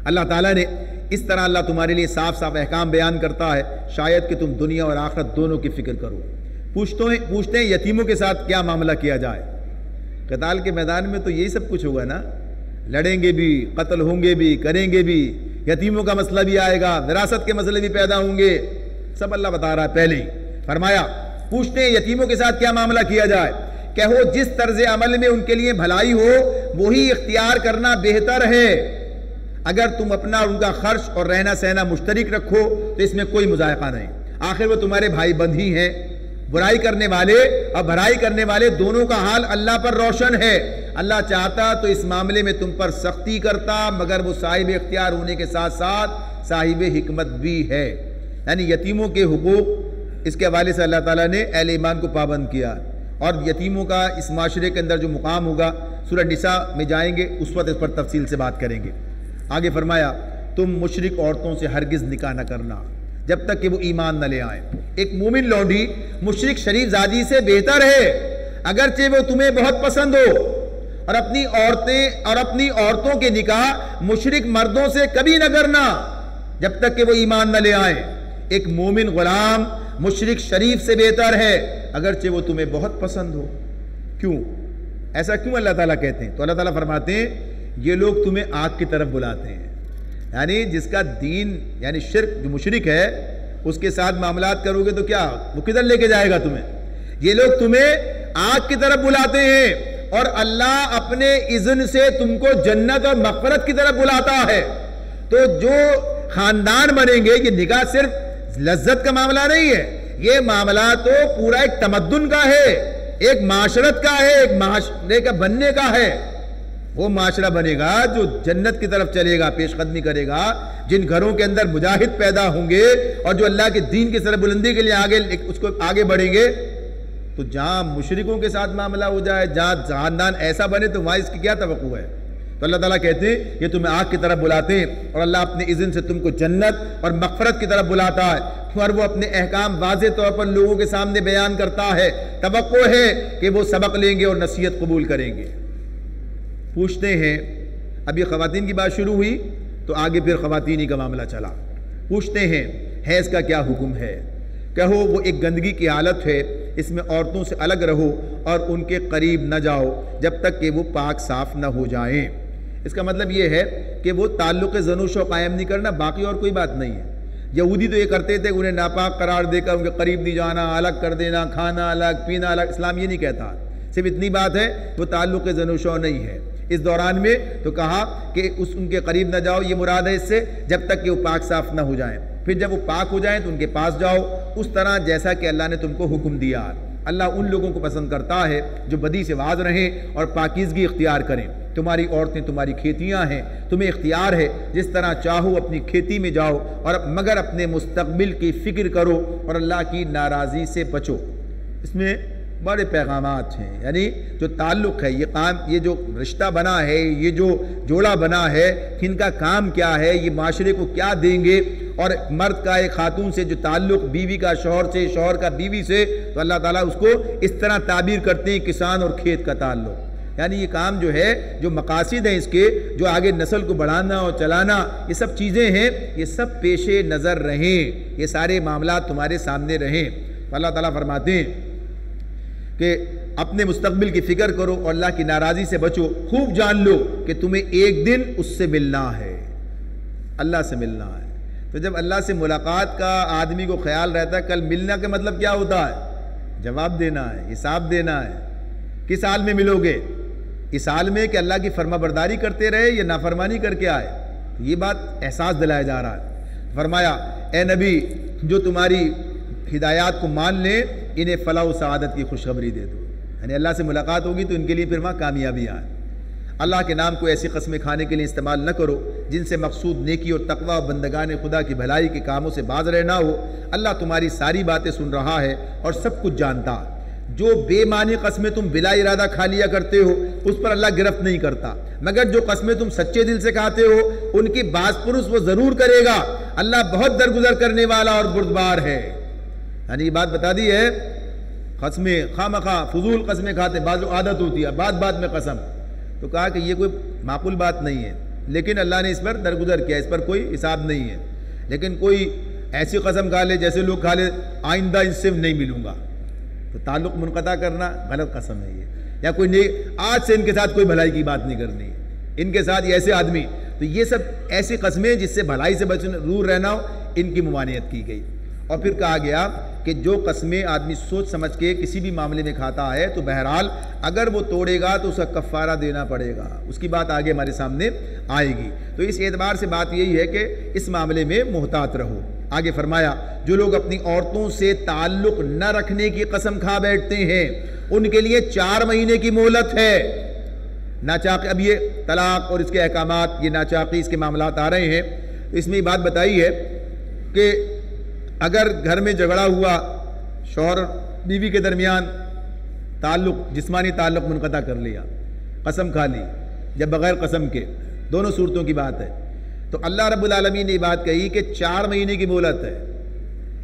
اللہ تعالیٰ نے اس طرح اللہ تمہارے لیے صاف صاف احکام بیان کرتا ہے شاید کہ تم دنیا اور آخرت دونوں کی فکر کرو۔ پوچھتے ہیں یتیموں کے ساتھ کیا معاملہ کیا جائے؟ قتال کے میدان میں تو یہی سب کچھ ہوگا نا، لڑیں گے بھی، قتل ہوں گے بھی، کریں گے بھی، یتیموں کا مسئلہ بھی آئے گا، وراثت کے مسئلے بھی پیدا ہوں گے، سب اللہ بتا رہا ہے پہلے ہی۔ فرمایا پوچھتے ہیں یتیموں کے ساتھ کیا معاملہ کیا جائے؟ کہو جس طرز عمل میں ان کے لیے بھلائی ہو وہی اختیار کرنا بہتر ہے۔ اگر تم اپنا اور ان کا خرچ اور رہنا سہنا مشترک رکھو تو اس میں کوئی مذائقہ نہیں، آخر وہ تمہارے بھائی بندھ ہی ہیں۔ برائی کرنے والے اور بھلائی کرنے والے دونوں کا حال اللہ پر روشن ہے۔ اللہ چاہتا تو اس معاملے میں تم پر سختی کرتا، مگر وہ صاحب اختیار ہونے کے ساتھ ساتھ صاحب حکمت بھی ہے۔ یعنی یتیموں کے حقوق اس کے حوالے سے اللہ تعالیٰ نے اہل ایمان کو پابند کیا، اور یتیموں کا اس معاشرے کے اندر جو مقام ہوگا سورہ نساء میں جائیں گے اس وقت اس پر تفصیل سے بات کریں گے۔ آگے فرمایا تم مشرک عورتوں سے ہرگز نکاح نہ کرنا جب تک کہ وہ ایمان نہ لے آئیں۔ ایک مومن لونڈی مشرک شریف زادی سے بہتر ہے اگرچہ وہ تمہیں بہت پسند ہو، اور اپنی عورتوں کے نکاح مشرک مردوں سے کبھی نہ کرنا جب تک کہ وہ ایمان نہ لے آئیں۔ ایک مومن غلام مشرک شریف سے بہتر ہے اگرچہ وہ تمہیں بہت پسند ہو۔ کیوں ایسا کیوں اللہ تعالیٰ کہتے ہیں؟ تو اللہ تعالیٰ فرماتے ہیں یہ لوگ تمہیں آگ کی طرف بلاتے ہیں، یعنی جس کا دین یعنی شرک جو مشرک ہے اس کے ساتھ معاملات کرو گے تو کیا وہ کدھر لے کے جائے گا تمہیں؟ یہ لوگ تمہیں آگ کی طرف بلاتے ہیں، اور اللہ اپنے اذن سے تم کو جنت اور مغفرت کی طرف بلاتا ہے۔ تو جو خاندان بنیں گے، یہ نکاح صرف لذت کا معاملہ نہیں ہے، یہ معاملہ تو پورا ایک تمدن کا ہے، ایک معاشرت کا ہے، ایک معاشرے کا بننے کا ہے۔ وہ معاشرہ بنے گا جو جنت کی طرف چلے گا، پیش قدمی کرے گا، جن گھروں کے اندر مجاہد پیدا ہوں گے اور جو اللہ کے دین کی طرف بلندی کے لیے اس کو آگے بڑھیں گے۔ تو جہاں مشرکوں کے ساتھ معاملہ ہو جائے، جہاں خاندان ایسا بنے، تو وہاں اس کی کیا توقع ہے؟ تو اللہ تعالیٰ کہتے ہیں یہ تمہیں آگ کی طرف بلاتے ہیں، اور اللہ اپنے اذن سے تم کو جنت اور مغفرت کی طرف بلاتا ہے، اور وہ اپنے احکام واضح طور پر لوگوں کے سامنے بیان کرتا ہے۔ توقع ہے کہ وہ سبق لیں گے اور نصیحت قبول کریں گے۔ پوچھتے ہیں، اب یہ خواتین کی بات شروع ہوئی تو آگے پھر خواتین ہی کا معاملہ چلا۔ پوچھتے ہیں حیض کا کیا حکم ہے؟ کہو وہ ایک گندگی کی حالت ہے، اس میں عورتوں سے الگ رہو اور ان کے قریب نہ جاؤ جب تک کہ وہ پاک صاف نہ ہو جائیں۔ اس کا مطلب یہ ہے کہ وہ تعلق زنوشو قائم نہیں کرنا، باقی اور کوئی بات نہیں ہے۔ یہودی تو یہ کرتے تھے کہ انہیں ناپاک قرار دے کر ان کے قریب نہیں جانا، الگ کر دینا، کھانا الگ، پینا الگ۔ اسلام یہ نہیں کہتا، صرف اتنی بات ہے وہ تعلق زنوشو نہیں ہے۔ اس دوران میں تو کہا کہ ان کے قریب نہ جاؤ، یہ مراد ہے اس سے جب تک کہ وہ پاک صاف نہ ہو جائیں، پھر جب وہ پاک ہو جائیں تو ان کے پاس جاؤ، اس طرح جیسا کہ اللہ نے تم کو حکم دیا۔ اللہ ان لوگوں کو پسند کرتا ہے جو بدی سے باز رہیں اور پاکیزگی اختیار کریں۔ تمہاری عورتیں تمہاری کھیتیاں ہیں، تمہیں اختیار ہے جس طرح چاہو اپنی کھیتی میں جاؤ، اور مگر اپنے مستقبل کی فکر کرو اور اللہ کی ناراضی سے بچو۔ اس میں بڑے پیغامات ہیں، یعنی جو تعلق ہے، یہ جو رشتہ بنا ہے، یہ جو جوڑا بنا ہے، ان کا کام کیا ہے، یہ معاشرے کو کیا دیں گے، اور مرد کا ایک خاتون سے جو تعلق، بیوی کا شوہر سے، شوہر کا بیوی سے، تو اللہ تعالیٰ اس کو اس طرح تعبیر کرتے ہیں کسان اور کھیت کا تعلق۔ یعنی یہ کام جو ہے، جو مقاصد ہیں اس کے، جو آگے نسل کو بڑھانا اور چلانا، یہ سب چیزیں ہیں، یہ سب پیش نظر رہیں، یہ سارے معاملات تمہارے سامنے رہیں۔ اللہ تعالیٰ فرماتے ہیں کہ اپنے مستقبل کی فکر کرو اور اللہ کی ناراضی سے بچو۔ خوب جان لو کہ تمہیں ایک دن اس سے ملنا ہے، اللہ سے ملنا ہے۔ تو جب اللہ سے ملاقات کا آدمی کو خیال رہتا ہے، کل ملنا کا مطلب کیا ہوتا ہے؟ جواب دینا ہے، حساب دینا ہے۔ کس حال میں ملو گے؟ اس حال میں کہ اللہ کی فرما برداری کرتے رہے یا نافرمانی کر کے آئے۔ یہ بات احساس دلایا جا رہا ہے۔ فرمایا اے نبی، جو تمہاری ہدایات کو مان لیں انہیں فلاح و سعادت کی خوشخبری دے دو۔ یعنی اللہ سے ملاقات ہوگی تو ان کے لیے پھر وہاں کامیابی آئے۔ اللہ کے نام کو ایسی قسمیں کھانے کے لیے استعمال نہ کرو جن سے مقصود نیکی اور تقوی اور بندگان خدا کی بھلائی کے کاموں سے باز رہنا ہو۔ اللہ تمہاری ساری باتیں سن رہا ہے اور سب کچھ جانتا۔ جو بے معنی قسمیں تم بلا ارادہ کھا لیا کرتے ہو اس پر اللہ گرفت نہیں کرتا، مگر جو قسمیں تم سچے دل سے کھاتے ہو ان کی باز پرس وہ ضرور کرے گا۔ اللہ بہت درگزر کرنے والا اور بردبار ہے۔ یعنی یہ بات بتا دی ہے، قسمیں خواہ فضول قسمیں کھاتے، بعض عادت ہوتی ہے بات بات میں قسم، تو کہا کہ یہ کوئی معقول بات نہیں ہے۔ لیکن اللہ نے اس پر درگزر کیا، اس پر کوئی حساب نہیں ہے۔ لیکن کوئی ایسی قسم کھا لے جیسے لوگ کھا لے آئندہ ان سے نہیں ملوں گا، تو تعلق منقطع کرنا غلط قسم ہے یہ۔ یا کوئی نہیں آج سے ان کے ساتھ کوئی بھلائی کی بات نہیں کرنی، ان کے ساتھ ایسے آدمی، تو یہ سب ایسی قسمیں جس سے بھلائی سے دور رہنا ہو، ان کی ممانعت کی گئی۔ اور پھر کہا گیا کہ جو قسمیں آدمی سوچ سمجھ کے کسی بھی معاملے میں کھاتا ہے تو بہرحال اگر وہ توڑے گا تو اس کا کفارہ دینا پڑے گا، اس کی بات آگے ہمارے سامنے آئے گی۔ تو اس اعتبار سے بات یہی ہے کہ اس معاملے میں محتاط رہو۔ آگے فرمایا جو لوگ اپنی عورتوں سے تعلق نہ رکھنے کی قسم کھا بیٹھتے ہیں ان کے لیے 4 مہینے کی مہلت ہے۔ ناچاقی، اب یہ طلاق اور اس کے احکامات، یہ ناچاقی اس کے معاملات آ رہے ہیں، تو اس میں یہ بات بتائی ہے کہ اگر گھر میں جھگڑا ہوا، شوہر بیوی کے درمیان تعلق، جسمانی تعلق منقطع کر لیا، قسم کھا لی جب بغیر قسم کے، دونوں صورتوں کی بات ہے، تو اللہ رب العالمین نے یہ بات کہی کہ 4 مہینے کی مہلت ہے۔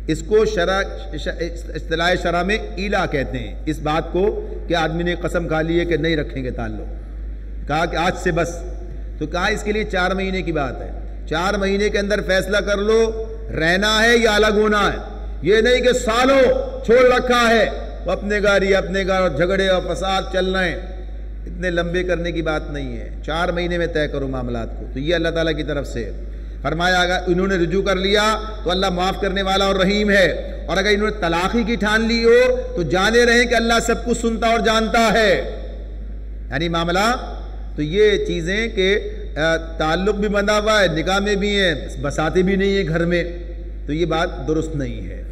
اس کو اصطلاح شرع میں ایلا کہتے ہیں، اس بات کو کہ آدمی نے قسم کھا لی ہے کہ نہیں رکھیں گے تعلق، کہا کہ آج سے بس، تو کہا اس کے لیے 4 مہینے کی بات ہے۔ 4 مہینے کے اندر فیصلہ کر لو رہنا ہے یا الگ ہونا ہے، یہ نہیں کہ سالوں چھوڑ رکھا ہے، وہ اپنے گھر یا اپنے گھر اور جھگڑے اور فساد چل رہے ہیں، اتنے لمبے کرنے کی بات نہیں ہے، 4 مہینے میں طے کرو معاملات کو۔ تو یہ اللہ تعالیٰ کی طرف سے فرمایا اگر انہوں نے رجوع کر لیا تو اللہ معاف کرنے والا اور رحیم ہے، اور اگر انہوں نے طلاقی کی ٹھان لی ہو تو جانے رہیں کہ اللہ سب کچھ سنتا اور جانتا ہے۔ یعنی معاملہ تو یہ چیزیں کہ تعلق بھی بندھا ہوا ہے، نکاح میں بھی ہیں، بساتے بھی نہیں ہیں گھر میں، تو یہ بات درست نہیں ہے۔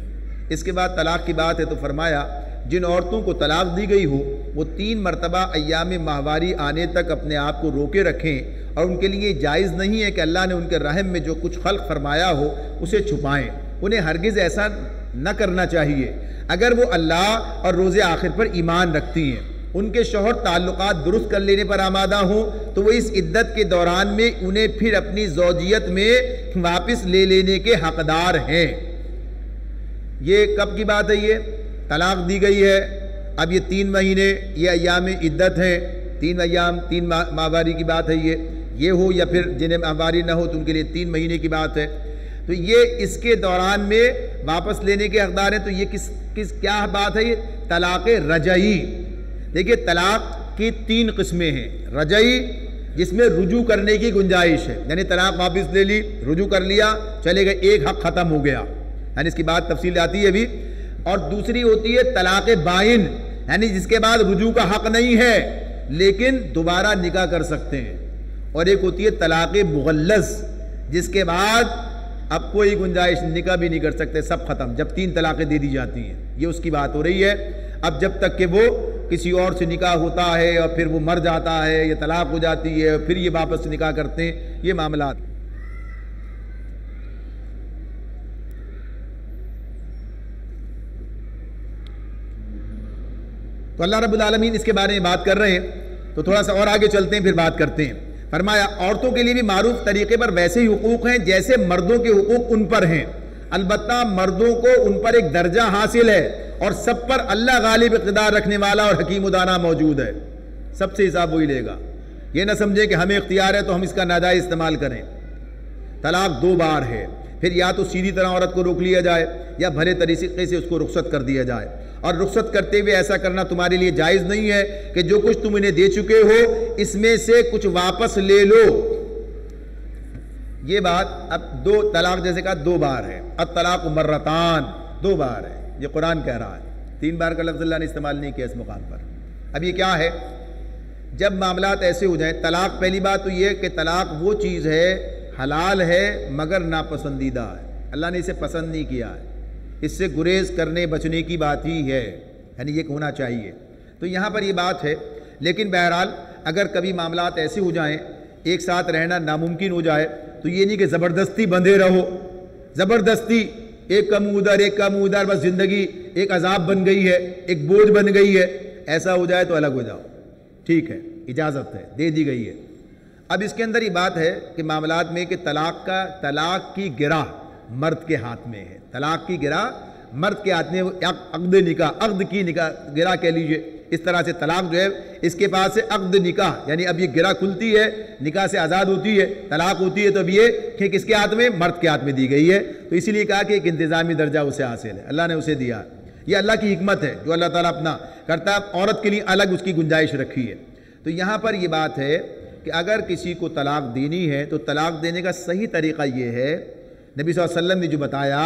اس کے بعد طلاق کی بات ہے تو فرمایا جن عورتوں کو طلاق دی گئی ہو وہ 3 مرتبہ ایام ماہواری آنے تک اپنے آپ کو روکے رکھیں، اور ان کے لیے جائز نہیں ہے کہ اللہ نے ان کے رحم میں جو کچھ خلق فرمایا ہو اسے چھپائیں، انہیں ہرگز ایسا نہ کرنا چاہیے۔ اگر وہ اللہ اور روز آخر پر ایمان رکھتی ہیں، ان کے شوہر تعلقات درست کر لینے پر آمادہ ہوں تو وہ اس عدت کے دوران میں انہیں پھر اپنی زوجیت میں واپس لے لینے کے حقدار ہیں۔ یہ کب کی بات ہے؟ یہ طلاق دی گئی ہے، اب یہ 3 مہینے یہ ایام عدت ہیں، 3 ایام 3 ماہواری کی بات ہے، یہ ہو یا پھر جنہیں ماہواری نہ ہو تو ان کے لیے 3 مہینے کی بات ہے، تو یہ اس کے دوران میں واپس لینے کے حقدار ہیں۔ تو یہ کیا بات ہے؟ یہ طلاق رجعی۔ دیکھیے طلاق کی 3 قسمیں ہیں، رجعی جس میں رجوع کرنے کی گنجائش ہے، یعنی طلاق واپس لے لی، رجوع کر لیا، چلے گئے، ایک حق ختم ہو گیا، یعنی اس کی بات تفصیل آتی ہے ابھی۔ اور دوسری ہوتی ہے طلاق بائن، یعنی جس کے بعد رجوع کا حق نہیں ہے لیکن دوبارہ نکاح کر سکتے ہیں۔ اور ایک ہوتی ہے طلاق مغلظ، جس کے بعد اب کوئی گنجائش، نکاح بھی نہیں کر سکتے، سب ختم، جب 3 طلاقیں دے دی جاتی ہیں، یہ اس کی بات ہو رہی ہے۔ اب جب تک کہ وہ کسی اور سے نکاح ہوتا ہے اور پھر وہ مر جاتا ہے یا طلاق ہو جاتی ہے اور پھر یہ واپس نکاح کرتے ہیں، یہ معاملات۔ تو اللہ رب العالمین اس کے بارے میں بات کر رہے ہیں، تو تھوڑا سا اور آگے چلتے ہیں پھر بات کرتے ہیں۔ فرمایا عورتوں کے لیے بھی معروف طریقے پر ویسے ہی حقوق ہیں جیسے مردوں کے حقوق ان پر ہیں، البتہ مردوں کو ان پر ایک درجہ حاصل ہے اور سب پر اللہ غالب اقتدار رکھنے والا اور حکیم و دانا موجود ہے، سب سے حساب وہی لے گا۔ یہ نہ سمجھیں کہ ہمیں اختیار ہے تو ہم اس کا ناجائز استعمال کریں۔ طلاق 2 بار ہے، پھر یا تو سیدھی طرح عورت کو روک لیا جائے یا بھلے طریقے سے اس کو رخصت کر دیا جائے، اور رخصت کرتے ہوئے ایسا کرنا تمہارے لیے جائز نہیں ہے کہ جو کچھ تم انہیں دے چکے ہو اس میں سے کچھ واپس لے لو۔ یہ بات اب 2 طلاق جیسے کہا 2 بار ہے، الطلاق مرتان، 2 بار ہے، یہ قرآن کہہ رہا ہے، 3 بار کا لفظ اللہ نے استعمال نہیں کیا اس مقام پر۔ اب یہ کیا ہے؟ جب معاملات ایسے ہو جائیں، طلاق پہلی بات تو یہ کہ طلاق وہ چیز ہے حلال ہے مگر ناپسندیدہ ہے، اللہ نے اسے پسند نہیں کیا ہے، اس سے گریز کرنے بچنے کی بات ہی ہے، یعنی یہ ہونا چاہیے۔ تو یہاں پر یہ بات ہے، لیکن بہرحال اگر کبھی معاملات ایسے ہو جائیں، ایک ساتھ رہنا ناممکن ہو جائے، تو یہ نہیں کہ زبردستی بندھے رہو، زبردستی ایک کا منہ ادھر ایک کا منہ ادھر، بس زندگی ایک عذاب بن گئی ہے، ایک بوجھ بن گئی ہے، ایسا ہو جائے تو الگ ہو جاؤ، ٹھیک ہے، اجازت ہے، دے دی گئی ہے۔ اب اس کے اندر یہ بات ہے کہ معاملات میں کہ طلاق کی گرہ مرد کے ہاتھ میں ہے، طلاق کی گرہ مرد کے ہاتھ میں، عقد کی نکاح گرہ کہہ لیجئے، اس طرح سے طلاق جو ہے اس کے پاس سے عقد نکاح، یعنی اب یہ گرہ کھلتی ہے، نکاح سے آزاد ہوتی ہے، طلاق ہوتی ہے، تو اب یہ کہ کس کے ہاتھ میں؟ مرد کے ہاتھ میں دی گئی ہے۔ تو اسی لیے کہا کہ ایک انتظامی درجہ اسے حاصل ہے، اللہ نے اسے دیا۔ یہ اللہ کی حکمت ہے جو اللہ تعالیٰ اپنا کرتا ہے، عورت کے لیے الگ اس کی گنجائش رکھی ہے۔ تو یہاں پر یہ بات ہے کہ اگر کسی کو طلاق دینی ہے تو طلاق دینے کا صحیح طریقہ یہ ہے، نبی صلی اللہ علیہ وسلم نے جو بتایا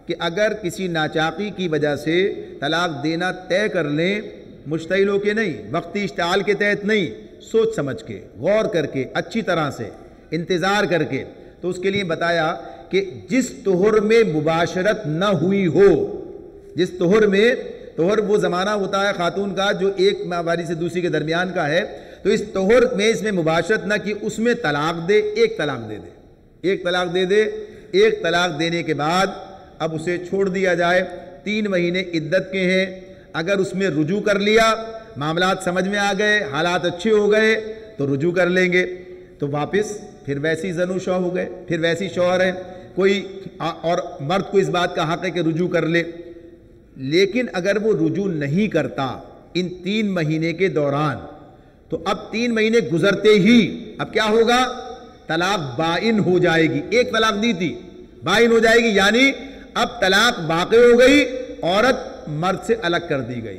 کہ اگر کسی ناچاقی کی وجہ سے طلاق دینا طے کر لیں، مشتعل ہو کے نہیں، وقتی اشتعال کے تحت نہیں، سوچ سمجھ کے، غور کر کے، اچھی طرح سے انتظار کر کے، تو اس کے لیے بتایا کہ جس طہر میں مباشرت نہ ہوئی ہو، جس طہر میں، طہر وہ زمانہ ہوتا ہے خاتون کا جو ایک ماہواری سے دوسری کے درمیان کا ہے، تو اس طہر میں اس میں مباشرت نہ کی، اس میں طلاق دے، ایک طلاق دے دے، ایک طلاق دے دے۔ ایک طلاق دینے کے بعد اب اسے چھوڑ دیا جائے، 3 مہینے عدت کے ہیں، اگر اس میں رجوع کر لیا، معاملات سمجھ میں آ گئے، حالات اچھے ہو گئے تو رجوع کر لیں گے، تو واپس پھر ویسی زن و شوہر ہو گئے، پھر ویسی شوہر ہے کوئی، اور مرد کو اس بات کا حق ہے کہ رجوع کر لے۔ لیکن اگر وہ رجوع نہیں کرتا ان 3 مہینے کے دوران، تو اب 3 مہینے گزرتے ہی اب کیا ہوگا؟ طلاق بائن ہو جائے گی۔ ایک طلاق دی تھی، بائن ہو جائے گی، یعنی اب طلاق واقع ہو گئی، عورت مرد سے الگ کر دی گئی،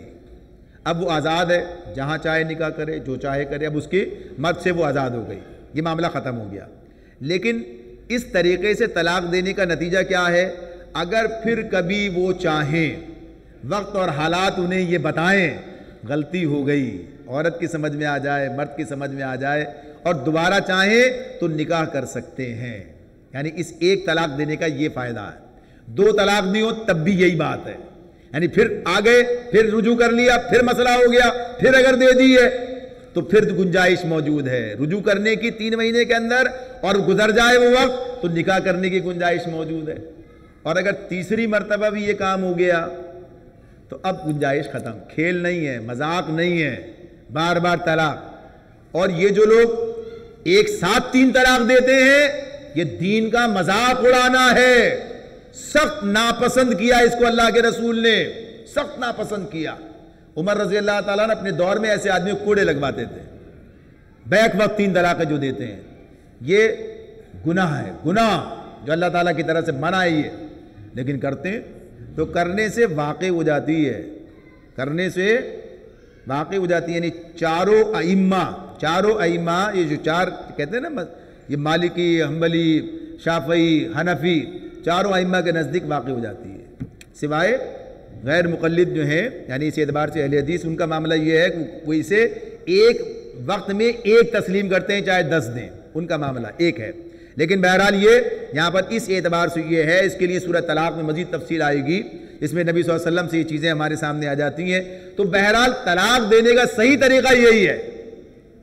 اب وہ آزاد ہے، جہاں چاہے نکاح کرے، جو چاہے کرے، اب اس کی مرد سے وہ آزاد ہو گئی، یہ معاملہ ختم ہو گیا۔ لیکن اس طریقے سے طلاق دینے کا نتیجہ کیا ہے؟ اگر پھر کبھی وہ چاہیں، وقت اور حالات انہیں یہ بتائیں غلطی ہو گئی، عورت کی سمجھ میں آ جائے، مرد کی سمجھ میں آ جائے، اور دوبارہ چاہیں تو نکاح کر سکتے ہیں۔ یعنی اس ایک طلاق دینے کا یہ فائدہ ہے۔ 2 طلاق دی ہو تب بھی یہی بات ہے، یعنی پھر آگئے، پھر رجوع کر لیا، پھر مسئلہ ہو گیا، پھر اگر دے دی ہے تو پھر گنجائش موجود ہے رجوع کرنے کی 3 مہینے کے اندر، اور گزر جائے وہ وقت تو نکاح کرنے کی گنجائش موجود ہے۔ اور اگر تیسری مرتبہ بھی یہ کام ہو گیا تو اب گنجائش ختم، کھیل نہیں ہے، مذاق نہیں ہے، بار بار طلاق۔ اور یہ جو لوگ ایک ساتھ 3 طلاق دیتے ہیں، یہ دین کا مذاق اڑانا ہے۔ سخت ناپسند کیا اس کو اللہ کے رسول نے، سخت ناپسند کیا۔ عمر رضی اللہ تعالیٰ نے اپنے دور میں ایسے آدمی کو کوڑے لگواتے تھے، بیک وقت 3 طلاقیں جو دیتے ہیں، یہ گناہ ہے، گناہ جو اللہ تعالیٰ کی طرف سے منع ہے یہ، لیکن کرتے ہیں تو کرنے سے واقع ہو جاتی ہے، کرنے سے واقع ہو جاتی ہے۔ یعنی چاروں ائمہ یہ جو 4 کہتے ہیں نا، یہ مالکی، حنبلی، شافعی، حنفی، چاروں ائمہ کے نزدیک واقع ہو جاتی ہے، سوائے غیر مقلد جو ہیں، یعنی اس اعتبار سے اہل حدیث، ان کا معاملہ یہ ہے کہ وہ اسے ایک وقت میں ایک تسلیم کرتے ہیں چاہے 10 دیں، ان کا معاملہ ایک ہے۔ لیکن بہرحال یہ یہاں پر اس اعتبار سے یہ ہے، اس کے لیے سورہ طلاق میں مزید تفصیل آئے گی، اس میں نبی صلی اللہ علیہ وسلم سے یہ چیزیں ہمارے سامنے آ جاتی ہیں۔ تو بہرحال طلاق دینے کا صحیح طریقہ یہی ہے،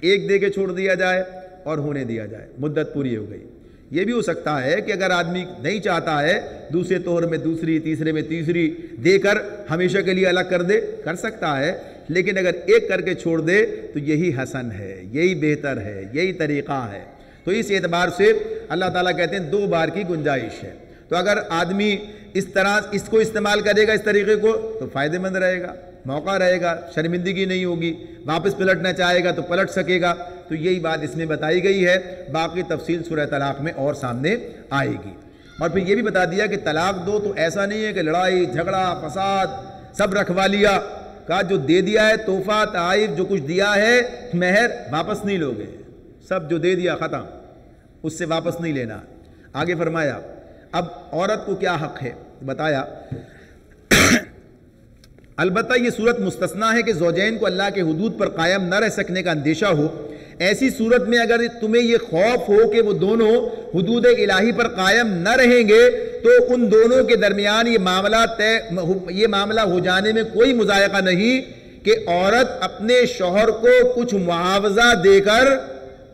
ایک دے کے چھوڑ دیا جائے اور ہونے دیا جائے، مدت پوری ہو گئی۔ یہ بھی ہو سکتا ہے کہ اگر آدمی نہیں چاہتا ہے دوسرے طور میں دوسری، تیسرے میں تیسری دے کر ہمیشہ کے لیے الگ کر دے، کر سکتا ہے، لیکن اگر ایک کر کے چھوڑ دے تو یہی حسن ہے، یہی بہتر ہے، یہی طریقہ ہے۔ تو اس اعتبار سے اللہ تعالیٰ کہتے ہیں 2 بار کی گنجائش ہے۔ تو اگر آدمی اس طرح اس کو استعمال کرے گا، اس طریقے کو، تو فائدہ مند رہے گا، موقع رہے گا، شرمندگی نہیں ہوگی، واپس پلٹنا چاہے گا تو پلٹ سکے گا۔ تو یہی بات اس میں بتائی گئی ہے، باقی تفصیل سورہ طلاق میں اور سامنے آئے گی۔ اور پھر یہ بھی بتا دیا کہ طلاق دو تو ایسا نہیں ہے کہ لڑائی جھگڑا فساد سب رکھوا لیا، کہا جو دے دیا ہے تحفہ تحائف جو کچھ دیا ہے مہر واپس نہیں لوگے، سب جو دے دیا ختم، اس سے واپس نہیں لینا۔ آگے فرمایا اب عورت کو کیا حق ہے بتایا۔ البتہ یہ صورت مستثنا ہے کہ زوجین کو اللہ کے حدود پر قائم نہ رہ سکنے کا اندیشہ ہو۔ ایسی صورت میں اگر تمہیں یہ خوف ہو کہ وہ دونوں حدود الہی پر قائم نہ رہیں گے تو ان دونوں کے درمیان یہ معاملہ ہو جانے میں کوئی مضائقہ نہیں کہ عورت اپنے شوہر کو کچھ معاوضہ دے کر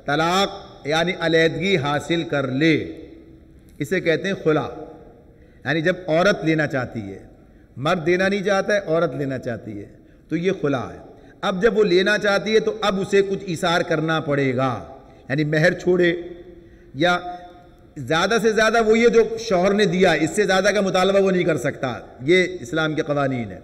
طلاق یعنی علیحدگی حاصل کر لے۔ اسے کہتے ہیں خلا، یعنی جب عورت لینا چاہتی ہے، مرد دینا نہیں چاہتا ہے، عورت لینا چاہتی ہے، تو یہ خلا ہے۔ اب جب وہ لینا چاہتی ہے تو اب اسے کچھ ایثار کرنا پڑے گا، یعنی مہر چھوڑے یا زیادہ سے زیادہ وہ یہ جو شوہر نے دیا اس سے زیادہ کا مطالبہ وہ نہیں کر سکتا، یہ اسلام کے قوانین ہے۔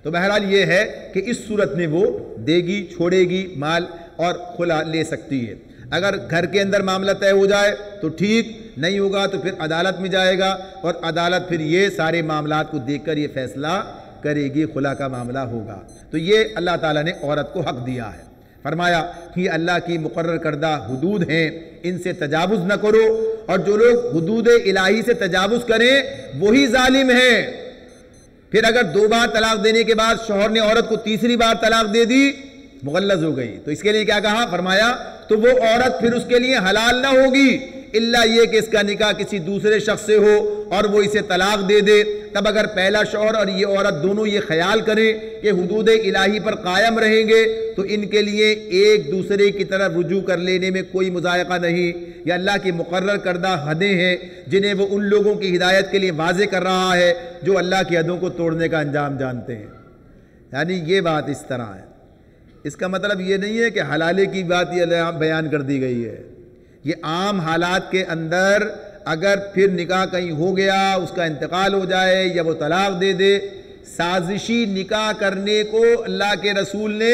تو بہرحال یہ ہے کہ اس صورت میں وہ دے گی، چھوڑے گی مال اور خلا لے سکتی ہے۔ اگر گھر کے اندر معاملہ طے ہو جائے تو ٹھیک، نہیں ہوگا تو پھر عدالت میں جائے گا، اور عدالت پھر یہ سارے معاملات کو دیکھ کر یہ فیصلہ کرے گی، خلا کا معاملہ ہوگا۔ تو یہ اللہ تعالیٰ نے عورت کو حق دیا ہے۔ فرمایا کہ یہ اللہ کی مقرر کردہ حدود ہیں، ان سے تجاوز نہ کرو، اور جو لوگ حدود الہی سے تجاوز کریں وہی ظالم ہیں۔ پھر اگر 2 بار طلاق دینے کے بعد شوہر نے عورت کو تیسری بار طلاق دے دی، مغلظ ہو گئی، تو اس کے لیے کیا کہا؟ فرمایا تو وہ عورت پھر اس کے لیے حلال نہ ہوگی الا یہ کہ اس کا نکاح کسی دوسرے شخص سے ہو اور وہ اسے طلاق دے دے۔ تب اگر پہلا شوہر اور یہ عورت دونوں یہ خیال کریں کہ حدود الہی پر قائم رہیں گے تو ان کے لیے ایک دوسرے کی طرف رجوع کر لینے میں کوئی مضائقہ نہیں۔ یہ اللہ کی مقرر کردہ حدیں ہیں جنہیں وہ ان لوگوں کی ہدایت کے لیے واضح کر رہا ہے جو اللہ کی حدوں کو توڑنے کا انجام جانتے ہیں۔ یعنی یہ بات اس طرح ہے۔ اس کا مطلب یہ نہیں ہے کہ حلالے کی بات یہ بیان کر دی گئی ہے۔ یہ عام حالات کے اندر اگر پھر نکاح کہیں ہو گیا، اس کا انتقال ہو جائے یا وہ طلاق دے دے، سازشی نکاح کرنے کو اللہ کے رسول نے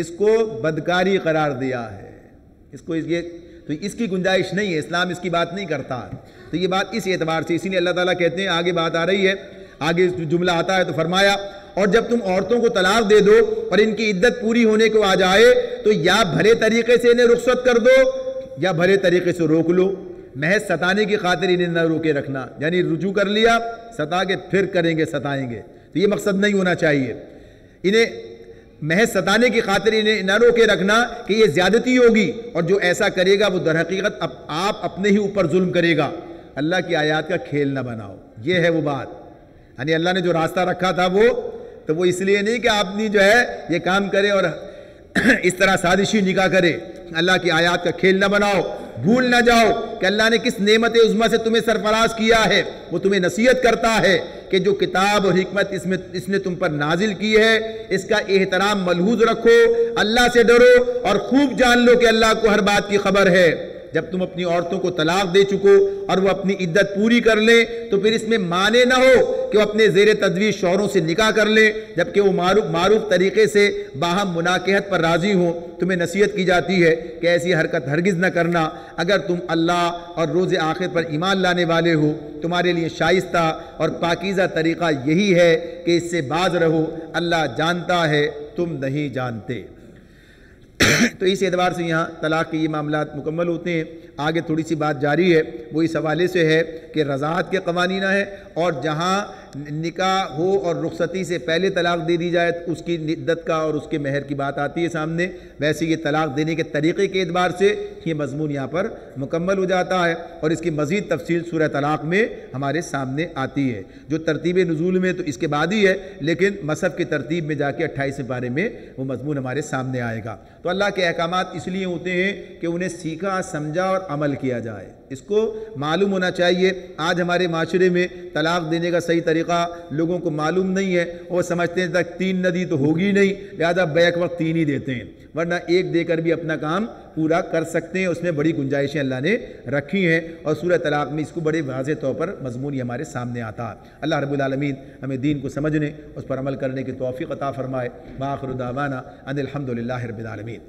اس کو بدکاری قرار دیا ہے۔ تو اس کی گنجائش نہیں ہے، اسلام اس کی بات نہیں کرتا۔ تو یہ بات اس اعتبار سے، اسی لیے اللہ تعالیٰ کہتے ہیں، آگے بات آ رہی ہے، آگے جملہ آتا ہے تو فرمایا اور جب تم عورتوں کو طلاق دے دو اور ان کی عدت پوری ہونے کو آ جائے تو یا بھلے طریقے سے انہیں رخصت کر دو یا بھلے طریقے سے روک لو۔ محض ستانے کی خاطر انہیں نہ روکے رکھنا، یعنی رجوع کر لیا، ستا کے پھر کریں گے، ستائیں گے، تو یہ مقصد نہیں ہونا چاہیے۔ انہیں محض ستانے کی خاطر انہیں نہ روکے رکھنا کہ یہ زیادتی ہوگی، اور جو ایسا کرے گا وہ در حقیقت آپ اپنے ہی اوپر ظلم کرے گا۔ اللہ کی آیات کا کھیل نہ بناؤ، یہ ہے وہ بات۔ یعنی اللہ نے جو راستہ رکھا تھا وہ اس لیے نہیں کہ آپ نے جو ہے یہ کام کرے اور اس طرح سازشی نکاح کرے۔ اللہ کی آیات کا کھیل نہ بناؤ، بھول نہ جاؤ کہ اللہ نے کس نعمت عظمیٰ سے تمہیں سرفراز کیا ہے۔ وہ تمہیں نصیحت کرتا ہے کہ جو کتاب اور حکمت اس نے تم پر نازل کی ہے اس کا احترام ملحوظ رکھو، اللہ سے ڈرو اور خوب جان لو کہ اللہ کو ہر بات کی خبر ہے۔ جب تم اپنی عورتوں کو طلاق دے چکو اور وہ اپنی عدت پوری کر لیں تو پھر اس میں مانع نہ ہو کہ وہ اپنے زیر تجویز شوہروں سے نکاح کر لیں جبکہ وہ معروف طریقے سے باہم مناکحت پر راضی ہوں۔ تمہیں نصیحت کی جاتی ہے کہ ایسی حرکت ہرگز نہ کرنا اگر تم اللہ اور روز آخر پر ایمان لانے والے ہو۔ تمہارے لیے شائستہ اور پاکیزہ طریقہ یہی ہے کہ اس سے باز رہو، اللہ جانتا ہے تم نہیں جانتے۔ تو اس اعتبار سے یہاں طلاق کے یہ معاملات مکمل ہوتے ہیں۔ آگے تھوڑی سی بات جاری ہے، وہ اس حوالے سے ہے کہ رضاعت کے قوانین ہیں، اور جہاں نکاح ہو اور رخصتی سے پہلے طلاق دے دی جائے اس کی عدت کا اور اس کے مہر کی بات آتی ہے سامنے، ویسے یہ طلاق دینے کے طریقے کے اعتبار سے یہ مضمون یہاں پر مکمل ہو جاتا ہے، اور اس کی مزید تفصیل سورہ طلاق میں ہمارے سامنے آتی ہے۔ جو ترتیب نزول میں تو اس کے بعد ہی ہے، لیکن مصحف کی ترتیب میں جا کے 28 پارے میں وہ مضمون ہمارے سامنے آئے گا۔ تو اللہ کے احکامات اس لیے ہوتے ہیں کہ انہیں سیکھا، سمجھا اور عمل کیا جائے۔ اس کو معلوم ہونا چاہیے۔ آج ہمارے معاشرے میں طلاق دینے کا صحیح طریقہ لوگوں کو معلوم نہیں ہے، وہ سمجھتے ہیں تک 3 نہ دی تو ہوگی نہیں، لہذا بیک وقت 3 ہی دیتے ہیں، ورنہ 1 دے کر بھی اپنا کام پورا کر سکتے ہیں۔ اس میں بڑی گنجائشیں اللہ نے رکھی ہیں، اور سورہ طلاق میں اس کو بڑے واضح طور پر مضمون یہ ہمارے سامنے آتا ہے۔ اللہ رب العالمین ہمیں دین کو سمجھنے، اس پر عمل کرنے کی توفیق عطا فرمائے۔ وآخر دعوانا ان الحمد للہ رب العالمین۔